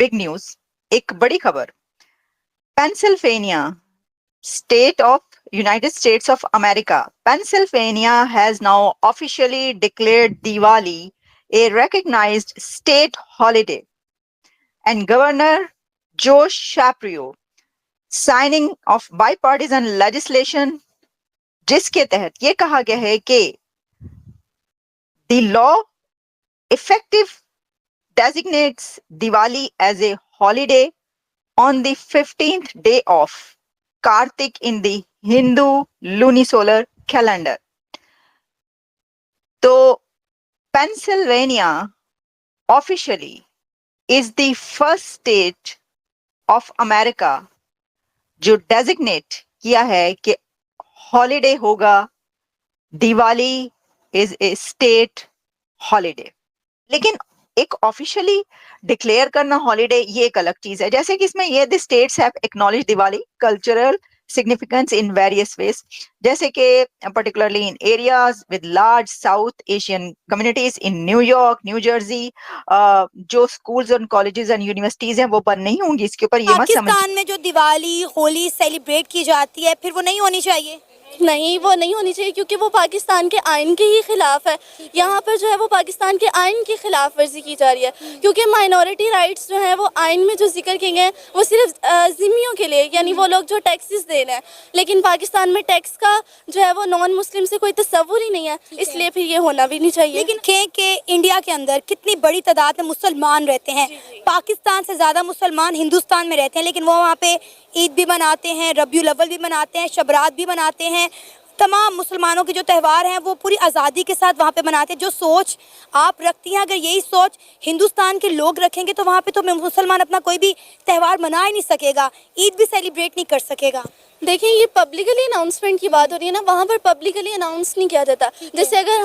Big news, एक बड़ी खबर। Pennsylvania state of United States of America, Pennsylvania has now officially declared Diwali a recognized state holiday, and Governor Joe Shapiro signing of bipartisan legislation जिसके तहत ये कहा गया है कि the law effective designates Diwali as a holiday on the 15th day of Kartik in the Hindu lunisolar calendar. तो Pennsylvania officially is the first state of America जो designate किया है कि हॉलिडे होगा, Diwali is a state holiday. लेकिन एक officially declare करना holiday ये एक अलग चीज है। जैसे कि इसमें ये the states have acknowledge Diwali cultural significance in various ways, जैसे कि particularly in areas with large South Asian communities in New York, New Jersey, जो schools और colleges and universities हैं वो बंद नहीं होंगी। इसके ऊपर ये मत समझिए पाकिस्तान में जो दिवाली होली सेलिब्रेट की जाती है फिर वो नहीं होनी चाहिए। नहीं, वो नहीं होनी चाहिए क्योंकि वो पाकिस्तान के आइन के ही खिलाफ है। यहाँ पर जो है वो पाकिस्तान के आइन की खिलाफ वर्जी की जा रही है क्योंकि माइनॉरिटी राइट्स जो है वो आइन में जो जिक्र किए गए हैं वो सिर्फ जिम्मियों के लिए, यानी वो लोग जो टैक्सेस दे रहे हैं, लेकिन पाकिस्तान में टैक्स का जो है वो नॉन मुस्लिम से कोई तस्वुर ही नहीं है, इसलिए फिर ये होना भी नहीं चाहिए। लेकिन के इंडिया के अंदर कितनी बड़ी तादाद में मुसलमान रहते हैं, पाकिस्तान से ज़्यादा मुसलमान हिंदुस्तान में रहते हैं, लेकिन वो वहाँ पे ईद भी मनाते हैं, रबियुल अव्वल भी मनाते हैं, शबरात भी मनाते हैं। तमाम मुसलमानों के जो त्यौहार हैं वो पूरी आज़ादी के साथ वहाँ पे मनाते हैं। जो सोच आप रखती हैं, अगर यही सोच हिंदुस्तान के लोग रखेंगे तो वहाँ पे तो मुसलमान अपना कोई भी त्यौहार मना ही नहीं सकेगा, ईद भी सेलिब्रेट नहीं कर सकेगा। देखिए, ये पब्लिकली अनाउंसमेंट की बात हो रही है ना, वहाँ पर पब्लिकली अनाउंस नहीं किया जाता। जैसे अगर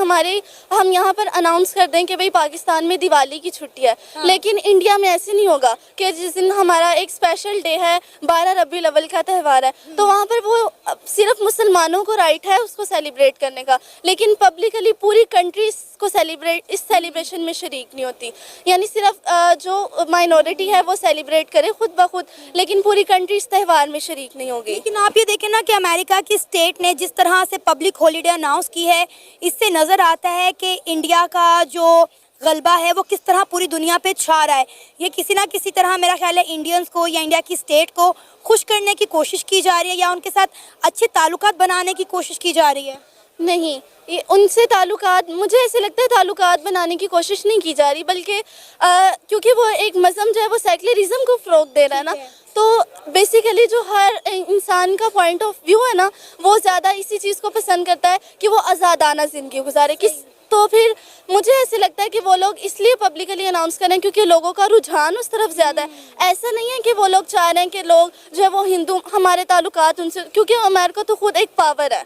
हम यहाँ पर अनाउंस कर दें कि भाई पाकिस्तान में दिवाली की छुट्टी है, लेकिन इंडिया में ऐसे नहीं होगा कि जिस दिन हमारा एक स्पेशल डे है 12 रबीउल अव्वल का त्यौहार है तो वहाँ पर वो सिर्फ मुसलमानों को राइट है उसको सेलिब्रेट करने का, लेकिन पब्लिकली पूरी कंट्री को इस सेलिब्रेशन में शरीक नहीं होती। यानी सिर्फ जो माइनॉरिटी है वो सेलिब्रेट करे खुद ब खुद, लेकिन पूरी कंट्री इस त्यौहार में शरीक नहीं होगी। लेकिन आप ये देखें ना कि अमेरिका की स्टेट ने जिस तरह से पब्लिक हॉलिडे अनाउंस की है, इससे नज़र आता है कि इंडिया का जो गलबा है वो किस तरह पूरी दुनिया पे छा रहा है। ये किसी ना किसी तरह मेरा ख्याल है इंडियंस को या इंडिया की स्टेट को खुश करने की कोशिश की जा रही है या उनके साथ अच्छे ताल्लुकात बनाने की कोशिश की जा रही है। नहीं, ये उनसे ताल्लुकात, मुझे ऐसे लगता है ताल्लुकात बनाने की कोशिश नहीं की जा रही, बल्कि क्योंकि वो एक मज़हब जो है वो सेक्युलरिज्म को फ़रोग़ दे रहा है ना, तो बेसिकली जो हर इंसान का पॉइंट ऑफ व्यू है ना वो ज़्यादा इसी चीज़ को पसंद करता है कि वो आज़ादाना ज़िंदगी गुजारे। तो फिर मुझे ऐसे लगता है कि वो लोग इसलिए पब्लिकली अनाउंस करें क्योंकि लोगों का रुझान उस तरफ ज़्यादा है। ऐसा नहीं है कि वो लोग चाह रहे हैं कि लोग जो है वो हिंदू हमारे ताल्लुकात उनसे, क्योंकि अमेरिका तो खुद एक पावर है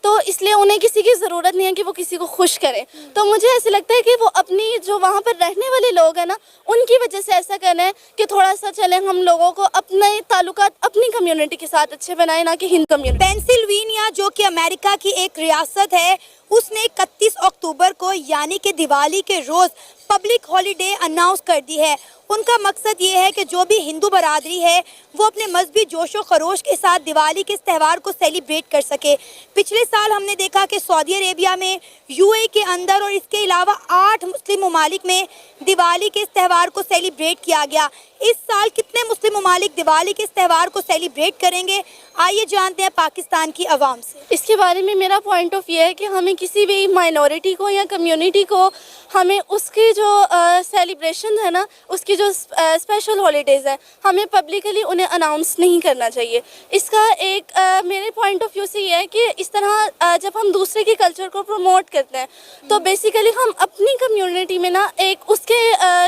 तो इसलिए उन्हें किसी की ज़रूरत नहीं है कि वो किसी को खुश करें। तो मुझे ऐसे लगता है कि वो अपनी जो वहाँ पर रहने वाले लोग हैं ना उनकी वजह से ऐसा करें हैं कि थोड़ा सा चलें हम लोगों को अपने ताल्लुकात अपनी कम्युनिटी के साथ अच्छे बनाए, ना कि हिंदू कम्युनिटी। पेंसिल्वेनिया जो कि अमेरिका की एक रियासत है, उसने 31 अक्टूबर को यानी कि दिवाली के रोज़ पब्लिक हॉलिडे अनाउंस कर दी है। उनका मकसद ये है कि जो भी हिंदू बरादरी है वो अपने मजहबी जोशो खरोश के साथ दिवाली के इस त्यौहार को सेलिब्रेट कर सके। पिछले साल हमने देखा कि सऊदी अरेबिया में, यूएई के अंदर और इसके अलावा 8 मुस्लिम ममालिक में दिवाली के इस त्यौहार को सेलिब्रेट किया गया। इस साल कितने मुस्लिम ममालिक दिवाली के इस त्यौहार को सेलिब्रेट करेंगे, आइए जानते हैं पाकिस्तान की आवाम से। इसके बारे में मेरा पॉइंट ऑफ व्यू है कि हमें किसी भी माइनॉरिटी को या कम्युनिटी को हमें उसकी जो सेलिब्रेशन है ना, उसकी जो स्पेशल हॉलीडेज़ हैं, हमें पब्लिकली उन्हें अनाउंस नहीं करना चाहिए। इसका एक मेरे पॉइंट ऑफ व्यू से ये है कि इस तरह जब हम दूसरे के कल्चर को प्रमोट करते हैं तो बेसिकली हम अपनी कम्युनिटी में ना एक उसके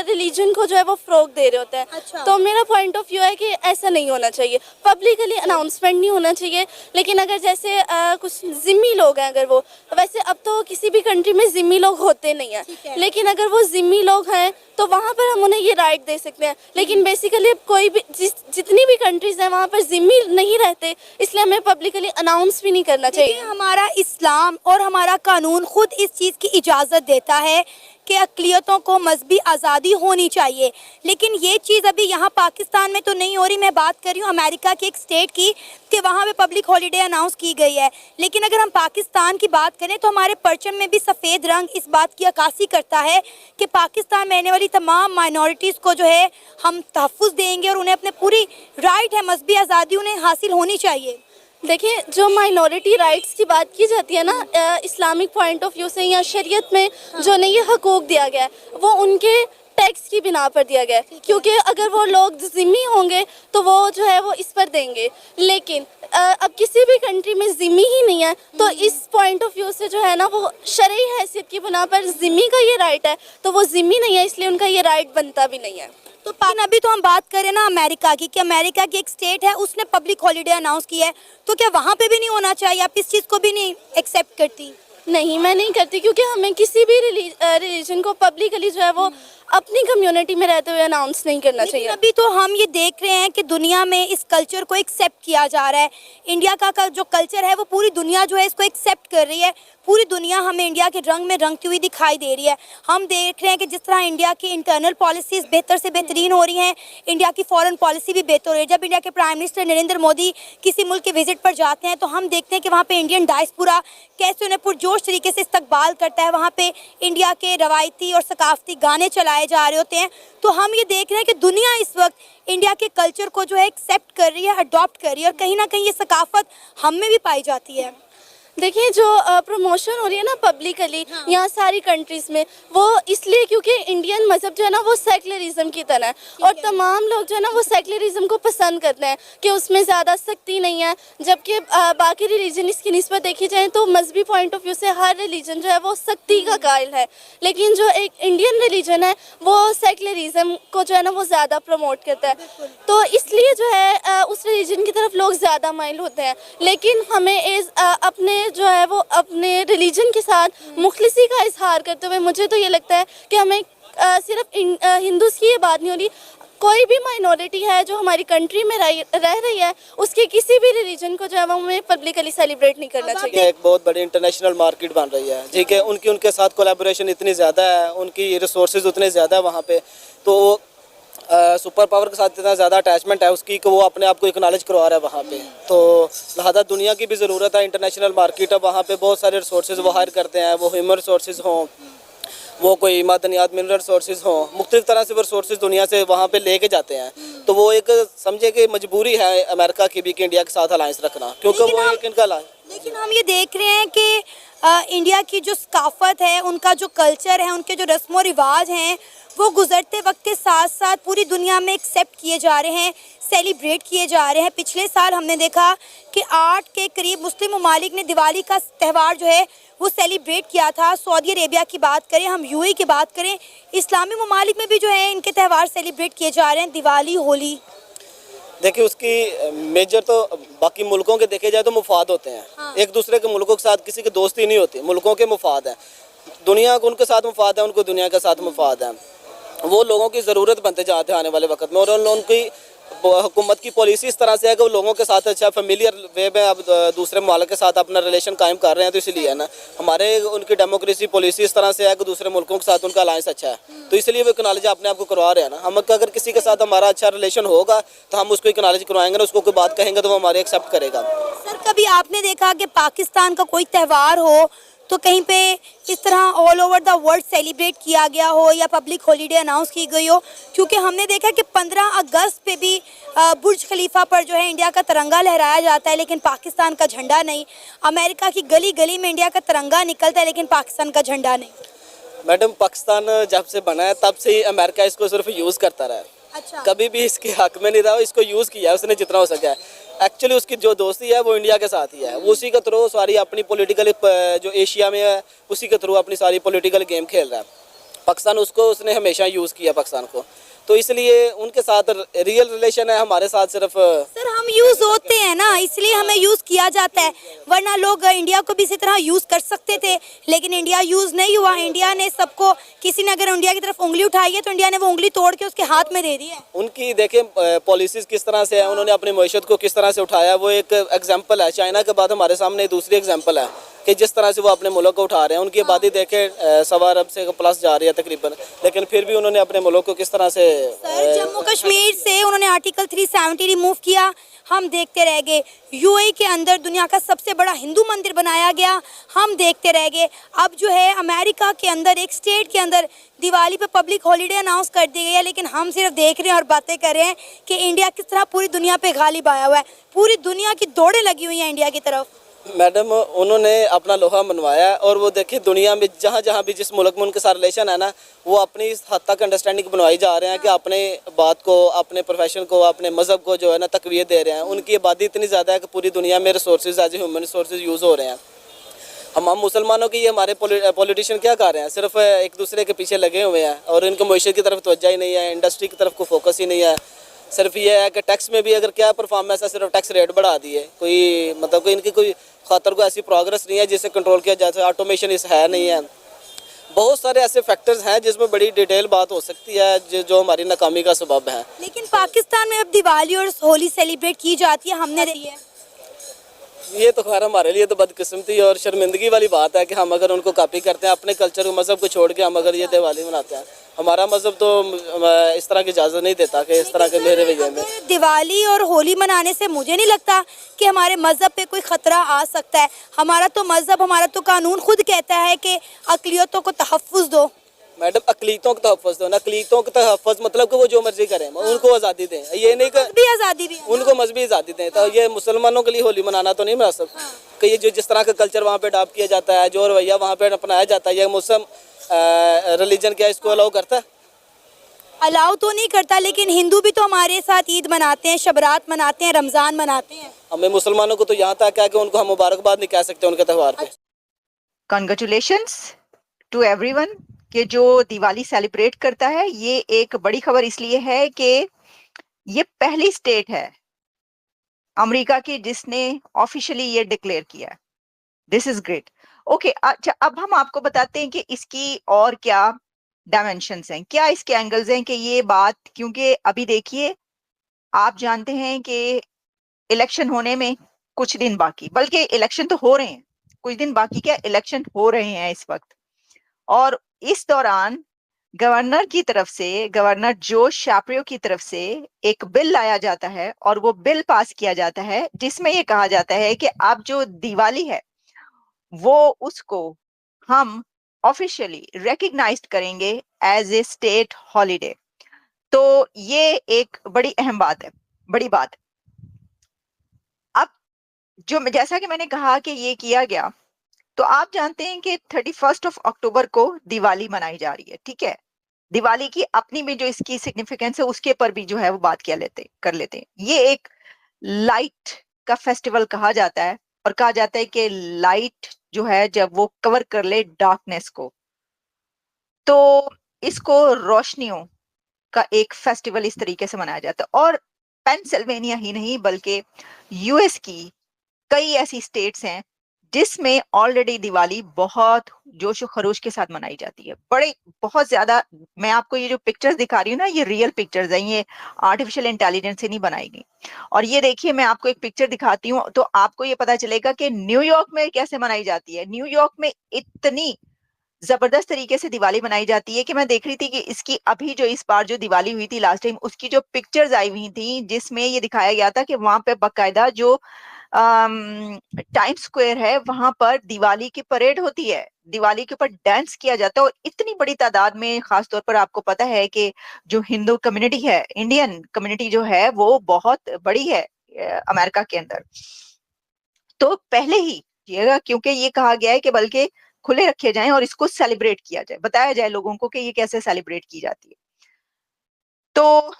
रिलीजन को जो है वो फ़रोग़ दे रहे होते हैं। अच्छा। तो मेरा पॉइंट ऑफ व्यू है कि ऐसा नहीं होना चाहिए, पब्लिकली अनाउंसमेंट नहीं होना चाहिए। लेकिन अगर जैसे कुछ ज़िम्मी लोग हैं, अगर वो, वैसे अब तो किसी भी कंट्री में ज़िम्मी लोग होते नहीं हैं, लेकिन अगर वो ज़िम्मी लोग हैं तो वहाँ पर हम उन्हें ये राइट दे सकते हैं। लेकिन बेसिकली कोई भी जितनी भी कंट्रीज़ हैं वहाँ पर ज़िम्मी नहीं रहते, इसलिए हमें पब्लिकली अनाउंस भी नहीं करना चाहिए। हमारा इस्लाम और हमारा कानून खुद इस चीज़ की इजाज़त देता है कि अक़लियतों को मजहबी आज़ादी होनी चाहिए, लेकिन ये चीज़ अभी यहाँ पाकिस्तान में तो नहीं हो रही। मैं बात कर रही हूँ अमेरिका की एक स्टेट की कि वहाँ पे पब्लिक हॉलीडे अनाउंस की गई है। लेकिन अगर हम पाकिस्तान की बात करें तो हमारे परचम में भी सफ़ेद रंग इस बात की अक्कासी करता है कि पाकिस्तान में रहने वाली तमाम माइनॉरिटीज़ को जो है हम तहफ़्फ़ुज़ देंगे और उन्हें अपने पूरी राइट है, मजहबी आज़ादी उन्हें हासिल होनी चाहिए। देखिए, जो माइनॉरिटी राइट्स की बात की जाती है ना इस्लामिक पॉइंट ऑफ व्यू से या शरीयत में जो ने ये हकूक़ दिया गया है वो उनके टैक्स की बिना पर दिया गया है, क्योंकि अगर वो लोग ज़िम्मी होंगे तो वो जो है वो इस पर देंगे। लेकिन अब किसी भी कंट्री में ज़िम्मी ही नहीं है तो इस पॉइंट ऑफ व्यू से जो है ना वो शरई हैसियत की बिना पर ज़िम्मी का ये राइट है, तो वो ज़िम्मी नहीं है, इसलिए उनका ये राइट बनता भी नहीं है। तो अभी तो हम बात करें ना अमेरिका की कि अमेरिका की एक स्टेट है उसने पब्लिक हॉलीडे अनाउंस किया है, तो क्या वहाँ पे भी नहीं होना चाहिए? आप इस चीज़ को भी नहीं एक्सेप्ट करती? नहीं, मैं नहीं करती, क्योंकि हमें किसी भी रिलीजन को पब्लिकली जो है वो अपनी कम्युनिटी में रहते हुए अनाउंस नहीं करना चाहिए। अभी तो हम ये देख रहे हैं कि दुनिया में इस कल्चर को एक्सेप्ट किया जा रहा है। इंडिया का जो कल्चर है वो पूरी दुनिया जो है इसको एक्सेप्ट कर रही है। पूरी दुनिया हमें इंडिया के रंग में रंगती हुई दिखाई दे रही है। हम देख रहे हैं कि जिस तरह इंडिया की इंटरनल पॉलिसीज़ बेहतर से बेहतरीन हो रही हैं, इंडिया की फॉरेन पॉलिसी भी बेहतर हो रही है। जब इंडिया के प्राइम मिनिस्टर नरेंद्र मोदी किसी मुल्क के विजिट पर जाते हैं तो हम देखते हैं कि वहाँ पे इंडियन डायस्पोरा कैसे उन्हें पुरजोश तरीके से इस्तकबाल करता है। वहाँ पे इंडिया के रवायती और सकाफती गाने चलाए जा रहे होते हैं। तो हम ये देख रहे हैं कि दुनिया इस वक्त इंडिया के कल्चर को जो है एक्सेप्ट कर रही है, अडॉप्ट कर रही है, और कहीं ना कहीं ये सकाफत हम में भी पाई जाती है। देखिए, जो प्रमोशन हो रही है ना पब्लिकली यहाँ सारी कंट्रीज़ में, वो इसलिए क्योंकि इंडियन मज़हब जो है ना वो सेकुलरिज्म की तरह है और तमाम लोग जो है ना वो सेकुलरिज्म को पसंद करते हैं कि उसमें ज़्यादा सख्ती नहीं है। जबकि बाकी रिलीजन इसकी निस्बत देखी जाए तो मजहबी पॉइंट ऑफ व्यू से हर रिलीजन जो है वो सख्ती का कायल है, लेकिन जो एक इंडियन रिलीजन है वो सेकुलरिज्म को जो है ना वो ज़्यादा प्रमोट करता है। तो इसलिए जो है उस रिलीजन की तरफ लोग ज़्यादा माइल होते हैं। लेकिन हमें अपने जो है वो अपने रिलीजन के साथ मुखलिसी का इजहार करते हुए मुझे तो ये लगता है कि हमें सिर्फ हिंदूज़ की ये बात नहीं हो रही, कोई भी माइनॉरिटी है जो हमारी कंट्री में रह रही है उसके किसी भी रिलीजन को जो है वो हमें पब्लिकली सेलिब्रेट नहीं करना चाहिए। एक बहुत बड़ी इंटरनेशनल मार्केट बन रही है, ठीक है, उनके साथ कोलैबोरेशन इतनी ज़्यादा है, उनकी रिसोर्सेज उतने ज़्यादा है वहाँ पे, तो सुपर पावर के साथ इतना ज़्यादा अटैचमेंट है उसकी कि वो अपने आप को एक्नॉलेज करवा रहा है वहाँ पे। तो लिहाजा दुनिया की भी ज़रूरत है, इंटरनेशनल मार्केट है, वहाँ पे बहुत सारे रिसोर्सेज वो हायर करते हैं, वो ह्यूमन रिसोर्सेज हों, वो कोई मादनियात मिनरल रिसोर्सेज हों, मुख्तलिफ तरह से वो रिसोर्सेज दुनिया से वहाँ पे लेके जाते हैं। तो वो एक समझे कि मजबूरी है अमेरिका की भी कि इंडिया के साथ अलायंस रखना, क्योंकि वो एक इनका लेकिन हम ये देख रहे हैं कि इंडिया की जो सकाफत है, उनका जो कल्चर है, उनके जो रस्म व रिवाज हैं वो गुजरते वक्त के साथ साथ पूरी दुनिया में एक्सेप्ट किए जा रहे हैं, सेलिब्रेट किए जा रहे हैं। पिछले साल हमने देखा कि 8 के करीब मुस्लिम ममालिक ने दिवाली का त्यौहार जो है वो सेलिब्रेट किया था। सऊदी अरेबिया की बात करें, हम यूएई की बात करें, इस्लामी ममालिक में भी जो है इनके त्यौहार सेलिब्रेट किए जा रहे हैं, दिवाली, होली। देखिए, उसकी मेजर तो बाकी मुल्कों के देखे जाए तो मुफाद होते हैं। हाँ। एक दूसरे के मुल्कों के साथ किसी की दोस्ती नहीं होती, मुल्कों के मुफाद है, दुनिया को उनके साथ मुफाद है, उनको दुनिया के साथ मुफाद है। वो लोगों की ज़रूरत बनते जाते हैं आने वाले वक्त में, और उनकी हुकूमत की पॉलिसी इस तरह से है कि वो लोगों के साथ अच्छा फेमिलियर वे में अब दूसरे मुल्क के साथ अपना रिलेशन कायम कर रहे हैं। तो इसलिए है ना, हमारे उनकी डेमोक्रेसी पॉलिसी इस तरह से है कि दूसरे मुल्कों के साथ उनका अलायंस अच्छा है, तो इसलिए वो एक्नॉलेज अपने आप को करवा रहे हैं ना। हम अगर किसी के साथ हमारा अच्छा रिलेशन होगा तो हम उसको एक्नॉलेज करवाएंगे ना, उसको कोई बात कहेंगे तो वो हमारे एक्सेप्ट करेगा। सर, कभी आपने देखा कि पाकिस्तान का कोई त्यौहार हो तो कहीं पे इस तरह all over the world celebrate किया गया हो या पब्लिक हॉलीडे अनाउंस की गई हो? क्योंकि हमने देखा कि 15 अगस्त पे भी बुर्ज खलीफा पर जो है इंडिया का तिरंगा लहराया जाता है, लेकिन पाकिस्तान का झंडा नहीं। अमेरिका की गली गली में इंडिया का तिरंगा निकलता है, लेकिन पाकिस्तान का झंडा नहीं। मैडम, पाकिस्तान जब से बना है तब से ही अमेरिका इसको सिर्फ यूज़ करता रहा है। अच्छा। कभी भी इसके हक में नहीं रहा, इसको यूज़ किया है उसने जितना हो सका है। एक्चुअली उसकी जो दोस्ती है वो इंडिया के साथ ही है, वो उसी के थ्रू सारी अपनी पॉलिटिकल जो एशिया में है उसी के थ्रू अपनी सारी पॉलिटिकल गेम खेल रहा है। पाकिस्तान उसने हमेशा यूज़ किया पाकिस्तान को, तो इसलिए उनके साथ रियल रिलेशन है, हमारे साथ सिर्फ। सर, हम यूज़ होते हैं ना, इसलिए हमें यूज़ किया जाता है, वरना लोग इंडिया को भी इसी तरह यूज़ कर सकते थे, लेकिन इंडिया यूज़ नहीं हुआ। इंडिया ने सबको, किसी ने अगर इंडिया की तरफ उंगली उठाई है तो इंडिया ने वो उंगली तोड़ के उसके हाथ में दे दी है। उनकी देखें पॉलिसीज़ किस तरह से है, उन्होंने अपनी मईशत को किस तरह से उठाया, वो एक एग्जाम्पल है। चाइना के बाद हमारे सामने दूसरी एग्जाम्पल है। कि जिस तरह से वो अपने मुल्क को उठा रहे हैं। उनकी आबादी देखे 1.25 अरब से प्लस जा रही है तकरीबन, लेकिन फिर भी उन्होंने अपने मुल्क को किस तरह से सर जम्मू कश्मीर से उन्होंने आर्टिकल 370 रिमूव किया, हम देखते रह गए। यूएई के अंदर दुनिया का सबसे बड़ा हिंदू मंदिर बनाया गया, हम देखते रह गए। अब जो है अमेरिका के अंदर एक स्टेट के अंदर दिवाली पे पब्लिक हॉलीडे अनाउंस कर दी गई है, लेकिन हम सिर्फ देख रहे हैं और बातें कर रहे हैं कि इंडिया किस तरह पूरी दुनिया पे गालिब आया हुआ है। पूरी दुनिया की दौड़ें लगी हुई हैं इंडिया की तरफ। मैडम उन्होंने अपना लोहा मनवाया है, और वो देखिए दुनिया में जहाँ जहाँ भी जिस मुल्क में उनके साथ रिलेशन है ना, वो अपनी इस हद तक अंडरस्टैंडिंग बनवाई जा रहे हैं कि अपने बात को, अपने प्रोफेशन को, अपने मज़हब को जो है ना तकवीत दे रहे हैं। उनकी आबादी इतनी ज़्यादा है कि पूरी दुनिया में resources as a human resources use हो रहे हैं। हम मुसलमानों की, ये हमारे पॉलिटिशियन क्या कर रहे हैं, सिर्फ एक दूसरे के पीछे लगे हुए हैं और इनको मईशत की तरफ तवज्जो ही नहीं है, इंडस्ट्री की तरफ को फोकस ही नहीं है। सिर्फ ये है कि टैक्स में भी अगर क्या परफॉर्मेंस है, सिर्फ टैक्स रेट बढ़ा दिए, कोई मतलब कोई इनकी कोई खातर को ऐसी प्रोग्रेस नहीं है जिसे कंट्रोल किया जा सके। ऑटोमेशन इस है नहीं है। बहुत सारे ऐसे फैक्टर्स हैं जिसमें बड़ी डिटेल बात हो सकती है जो हमारी नाकामी का सबब है। लेकिन पाकिस्तान में अब दिवाली और होली सेलिब्रेट की जाती है, हमने देखी है। ये तो खैर हमारे लिए तो बदकिस्मती और शर्मिंदगी वाली बात है कि हम अगर उनको कॉपी करते हैं, अपने कल्चर मज़हब को छोड़ के हम अगर ये दिवाली मनाते हैं। हमारा मज़हब तो इस तरह की इजाज़त नहीं देता कि इस तरह के मेरे रवैये में। दिवाली और होली मनाने से मुझे नहीं लगता कि हमारे मज़हब पे कोई ख़तरा आ सकता है। हमारा तो मज़हब, हमारा तो कानून खुद कहता है कि अक़लियतों को तहफ़्फ़ुज़ दो। मैडम अक़लियतों को तहफ़्फ़ुज़ दो ना, अक़लियतों को तहफ़्फ़ुज़ मतलब कि वो जो मर्जी करें, उनको आज़ादी दें। ये नहीं कि आज़ादी भी उनको मजहबी आज़ादी दें। तो ये मुसलमानों के लिए होली मनाना तो नहीं मुनासिब कि ये जो जिस तरह का कल्चर वहाँ पे अडॉप्ट किया जाता है, जो रवैया वहाँ पे अपनाया जाता है, ये मुस्लिम रिलीजन क्या इसको अलाउ करता है? अलाउ तो नहीं करता, लेकिन हिंदू भी तो हमारे साथ ईद मनाते हैं, शबरात मनाते हैं, रमज़ान मनाते हैं। हमें मुसलमानों को तो यहाँ तक है कि उनको हम मुबारकबाद नहीं कह सकते उनके त्यौहार पे। कॉन्ग्रेचुलेशंस टू एवरीवन कि जो दिवाली सेलिब्रेट करता है। ये एक बड़ी खबर इसलिए है कि ये पहली स्टेट है अमेरिका की जिसने ऑफिशियली ये डिक्लेयर किया है। This is great. ओके, अच्छा अब हम आपको बताते हैं कि इसकी और क्या डायमेंशंस हैं, क्या इसके एंगल्स हैं कि ये बात, क्योंकि अभी देखिए आप जानते हैं कि इलेक्शन होने में कुछ दिन बाकी, बल्कि इलेक्शन तो हो रहे हैं, कुछ दिन बाकी क्या इलेक्शन हो रहे हैं इस वक्त। और इस दौरान गवर्नर की तरफ से, गवर्नर जोश शाप्रियो की तरफ से एक बिल लाया जाता है और वो बिल पास किया जाता है जिसमें ये कहा जाता है कि अब जो दिवाली है वो उसको हम ऑफिशियली रिकग्नाइज्ड करेंगे एज ए स्टेट हॉलीडे। तो ये एक बड़ी अहम बात है, बड़ी बात। अब जो जैसा कि मैंने कहा कि ये किया गया, तो आप जानते हैं कि 31 अक्टूबर को दिवाली मनाई जा रही है, ठीक है। दिवाली की अपनी में जो इसकी सिग्निफिकेंस है उसके पर भी जो है वो बात कर लेते हैं। ये एक लाइट का फेस्टिवल कहा जाता है और कहा जाता है कि लाइट जो है जब वो कवर कर ले डार्कनेस को, तो इसको रोशनियों का एक फेस्टिवल इस तरीके से मनाया जाता है। और पेंसिल्वेनिया ही नहीं बल्कि यूएस की कई ऐसी स्टेट्स हैं जिसमें ऑलरेडी दिवाली बहुत जोशो खरोश के साथ मनाई जाती है, बड़े बहुत ज्यादा। मैं आपको ये जो पिक्चर्स दिखा रही हूँ ना, ये रियल पिक्चर्स हैं, ये आर्टिफिशियल इंटेलिजेंस से नहीं बनाई गई। और ये देखिए मैं आपको एक पिक्चर दिखाती हूँ तो आपको ये पता चलेगा कि न्यूयॉर्क में कैसे मनाई जाती है। न्यूयॉर्क में इतनी जबरदस्त तरीके से दिवाली मनाई जाती है कि मैं देख रही थी कि इसकी अभी जो इस बार जो दिवाली हुई थी लास्ट टाइम, उसकी जो पिक्चर्स आई हुई थी जिसमें ये दिखाया गया था कि वहां पे बकायदा जो टाइम स्क्वायर है वहां पर दिवाली की परेड होती है, दिवाली के ऊपर डांस किया जाता है। और इतनी बड़ी तादाद में, खास तौर पर आपको पता है कि जो हिंदू कम्युनिटी है, इंडियन कम्युनिटी जो है वो बहुत बड़ी है अमेरिका के अंदर। तो पहले ही क्योंकि ये कहा गया है कि बल्कि खुले रखे जाएं और इसको सेलिब्रेट किया जाए, बताया जाए लोगों को कि ये कैसे सेलिब्रेट की जाती है। तो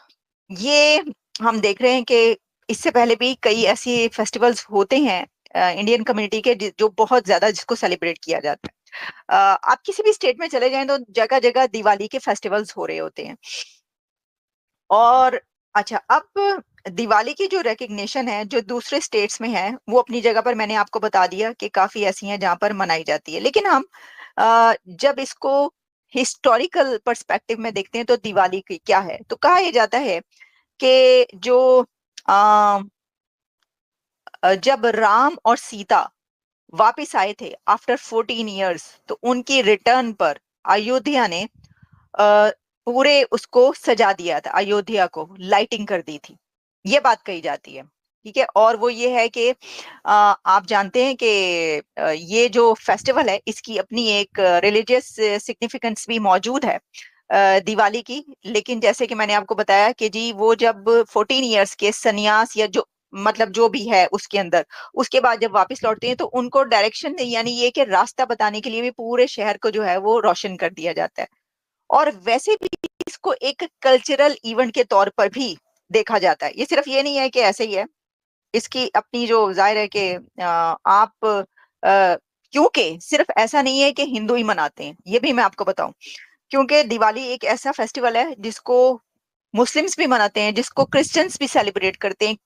ये हम देख रहे हैं कि इससे पहले भी कई ऐसे फेस्टिवल्स होते हैं इंडियन कम्युनिटी के जो बहुत ज्यादा जिसको सेलिब्रेट किया जाता है। आप किसी भी स्टेट में चले जाएं तो जगह जगह दिवाली के फेस्टिवल्स हो रहे होते हैं। और अच्छा, अब दिवाली की जो रिकग्निशन है जो दूसरे स्टेट्स में है वो अपनी जगह पर मैंने आपको बता दिया कि काफी ऐसी हैं जहां पर मनाई जाती है। लेकिन हम जब इसको हिस्टोरिकल पर्सपेक्टिव में देखते हैं तो दिवाली की क्या है, तो कहा यह जाता है कि जो जब राम और सीता वापिस आए थे आफ्टर 14 इयर्स, तो उनकी रिटर्न पर अयोध्या ने पूरे उसको सजा दिया था, अयोध्या को लाइटिंग कर दी थी, ये बात कही जाती है। ठीक है, और वो ये है कि आप जानते हैं कि ये जो फेस्टिवल है इसकी अपनी एक रिलीजियस सिग्निफिकेंस भी मौजूद है दिवाली की। लेकिन जैसे कि मैंने आपको बताया कि जी वो जब 14 इयर्स के सन्यास या जो मतलब जो भी है उसके अंदर, उसके बाद जब वापस लौटते हैं तो उनको डायरेक्शन यानी ये कि रास्ता बताने के लिए भी पूरे शहर को जो है वो रोशन कर दिया जाता है। और वैसे भी इसको एक कल्चरल इवेंट के तौर पर भी देखा जाता है, ये सिर्फ ये नहीं है कि ऐसे ही है, इसकी अपनी जो जाहिर है कि आप क्योंकि सिर्फ ऐसा नहीं है कि हिंदू ही मनाते हैं, ये भी मैं आपको बताऊं, क्योंकि दिवाली एक ऐसा फेस्टिवल है जिसको मुस्लिम्स भी मनाते हैं, जिसको क्रिश्चियंस भी सेलिब्रेट करते हैं,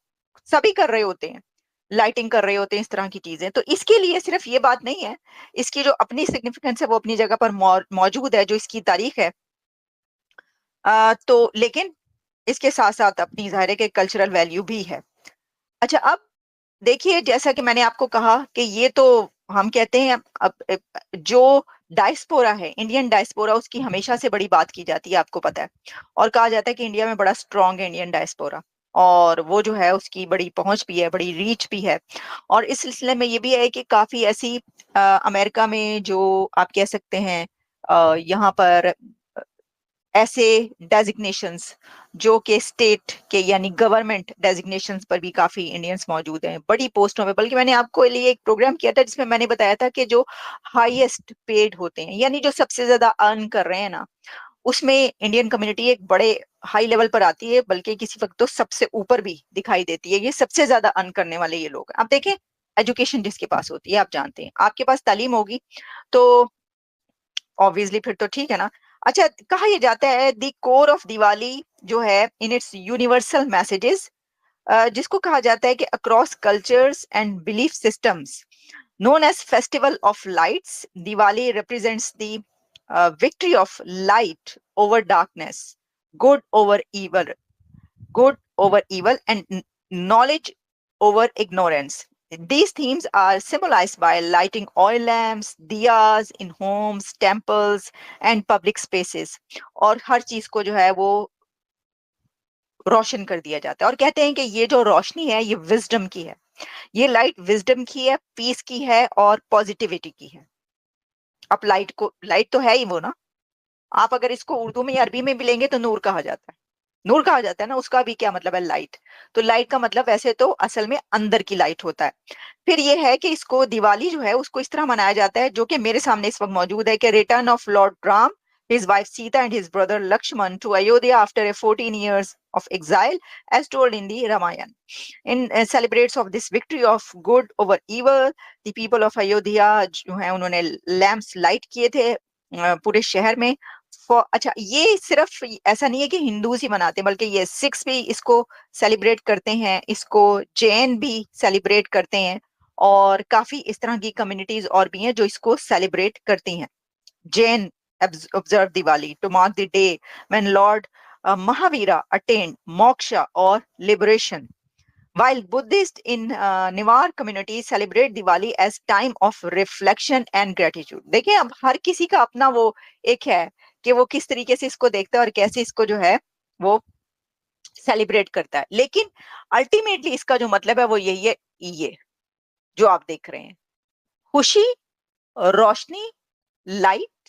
सभी कर रहे होते हैं, लाइटिंग कर रहे होते हैं, इस तरह की चीजें। तो इसके लिए सिर्फ ये बात नहीं है, इसकी जो अपनी सिग्निफिकेंस है वो अपनी जगह पर मौजूद है, जो इसकी तारीख है। तो लेकिन इसके साथ साथ अपनी जाहिर है कि कल्चरल वैल्यू भी है। अच्छा, अब देखिए जैसा कि मैंने आपको कहा कि ये तो हम कहते हैं अब जो डायस्पोरा है, इंडियन डायस्पोरा, उसकी हमेशा से बड़ी बात की जाती है, आपको पता है, और कहा जाता है कि इंडिया में बड़ा स्ट्रांग है इंडियन डायस्पोरा, और वो जो है उसकी बड़ी पहुंच भी है, बड़ी रीच भी है। और इस सिलसिले में ये भी है कि काफी ऐसी अमेरिका में जो आप कह सकते हैं यहाँ पर ऐसे डेजिग्नेशंस जो कि स्टेट के यानी गवर्नमेंट डेजिग्नेशंस पर भी काफी इंडियंस मौजूद हैं बड़ी पोस्टों में। बल्कि मैंने आपको लिए एक प्रोग्राम किया था जिसमें मैंने बताया था कि जो हाईएस्ट पेड होते हैं यानी जो सबसे ज्यादा अर्न कर रहे हैं ना, उसमें इंडियन कम्युनिटी एक बड़े हाई लेवल पर आती है, बल्कि किसी वक्त तो सबसे ऊपर भी दिखाई देती है। ये सबसे ज्यादा अर्न करने वाले ये लोग हैं। आप देखें, एजुकेशन जिसके पास होती है, आप जानते हैं, आपके पास तालीम होगी तो ऑब्वियसली फिर तो ठीक है ना। अच्छा, कहा यह जाता है द कोर ऑफ दिवाली जो है इन इट्स यूनिवर्सल मैसेजेस, जिसको कहा जाता है कि across cultures and belief systems, known as festival of lights, Diwali represents the victory of light over darkness, good over evil, and knowledge over ignorance. These themes are symbolized by lighting oil lamps, diyas in homes, temples and public spaces. और हर चीज को जो है वो रोशन कर दिया जाता है, और कहते हैं कि ये जो रोशनी है ये विजडम की है, ये लाइट विजडम की है, पीस की है और पॉजिटिविटी की है। अब लाइट तो है ही वो ना, आप अगर इसको उर्दू में या अरबी में भी लेंगे तो नूर कहा जाता है, नूर कहा जाता है ना, उसका भी क्या मतलब है, लाइट। तो लाइट का मतलब वैसे तो असल में अंदर की लाइट होता है। फिर ये है कि इसको दिवाली जो है उसको इस तरह मनाया जाता है, जो कि मेरे सामने इस वक्त मौजूद है, कि return of Lord Ram, his wife Sita and his brother Lakshman to Ayodhya after a 14 years of exile, as told in the Ramayana. In celebrates of this victory of good over evil, the people of Ayodhya जो है उन्होंने lamps light किए थे पूरे शहर में। अच्छा, ये सिर्फ ऐसा नहीं है कि हिंदूज ही मनाते हैं, बल्कि ये सिख्स भी इसको सेलिब्रेट करते हैं, इसको जैन भी सेलिब्रेट करते हैं, और काफी इस तरह की कम्युनिटीज और भी हैं जो इसको सेलिब्रेट करती हैं। Jain observe Diwali to mark the day when Lord Mahavira attained moksha or liberation, while Buddhists in Newar community celebrate Diwali as time of reflection and gratitude. देखिए, अब हर किसी का अपना वो एक है कि वो किस तरीके से इसको देखता है और कैसे इसको जो है वो सेलिब्रेट करता है, लेकिन अल्टीमेटली इसका जो मतलब है वो यही है, ये जो आप देख रहे हैं, खुशी, रोशनी, लाइट